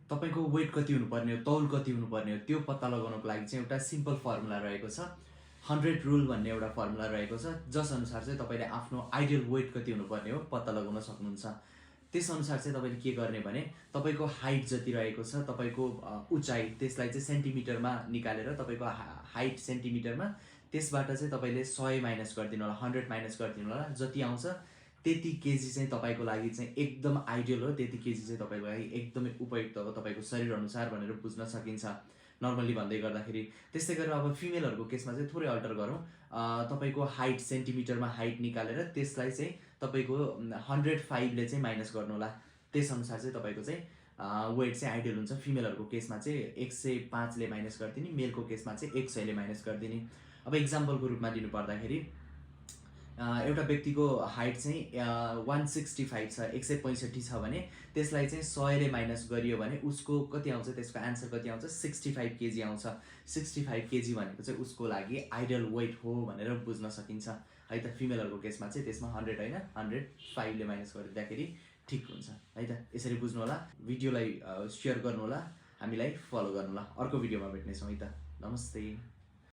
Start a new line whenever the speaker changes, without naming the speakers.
तपाईको वेट कति हुनुपर्ने हो, तौल कति हुनुपर्ने हो त्यो पत्ता लगाउनको लागि चाहिँ एउटा सिम्पल फर्मुला रहेको छ। 100 रुल भन्ने एउटा फर्मुला रहेको छ, जस अनुसार चाहिँ तपाईले आफ्नो आइडियल वेट कति हुनुपर्ने हो पत्ता लगाउन सक्नुहुन्छ। त्यस अनुसार चाहिँ तपाईले के गर्ने भने तपाईको हाइट जति रहेको छ, तपाईको उचाइ, त्यसलाई चाहिँ सेन्टिमिटरमा निकालेर तपाईको हाइट सेन्टिमिटरमा, त्यसबाट चाहिँ तपाईले 100 माइनस गरिदिनु होला, 100 माइनस गरिदिनु होला। जति आउँछ त्यति केजी चाहिँ तपाईको लागि चाहिँ एकदम आइडियल हो, त्यति केजी चाहिँ तपाईको लागि एकदमै उपयुक्त हो तपाईको शरीर अनुसार भनेर बुझ्न सकिन्छ नर्मली भन्दै गर्दाखेरि। त्यस्तै गरेर अब फिमेलहरुको केसमा चाहिँ थोरै अल्टर गरौँ। तपाईको हाइट सेन्टिमिटरमा हाइट निकालेर त्यसलाई चाहिँ तपाईको 105 ले चाहिँ माइनस गर्नु होला। त्यस अनुसार चाहिँ तपाईको चाहिँ वेट चाहिँ आइडियल हुन्छ। फिमेलहरुको केसमा चाहिँ 105 ले माइनस गरिदिने, मेलको केसमा चाहिँ 100 ले माइनस गरिदिने। अब एक्जाम्पलको रूपमा दिनु पर्दाखेरि एउटा व्यक्तिको हाइट चाहिँ 165 छ, 165 छ भने त्यसलाई चाहिँ 100 ले माइनस गरियो भने उसको कति आउँछ, त्यसको आन्सर कति आउँछ, 65 केजी आउँछ। 65 केजी भनेको चाहिँ उसको लागि आइडियल वेट हो भनेर बुझ्न सकिन्छ है त। फिमेलहरुको केसमा चाहिँ त्यसमा 100 हैन 105 ले माइनस गरिदिँदाखेरि ठिक हुन्छ है त। यसरी बुझ्नु होला। भिडियोलाई शेयर गर्नु होला, हामीलाई फलो गर्नु होला। अर्को भिडियोमा भेट्ने छौँ है त। नमस्ते।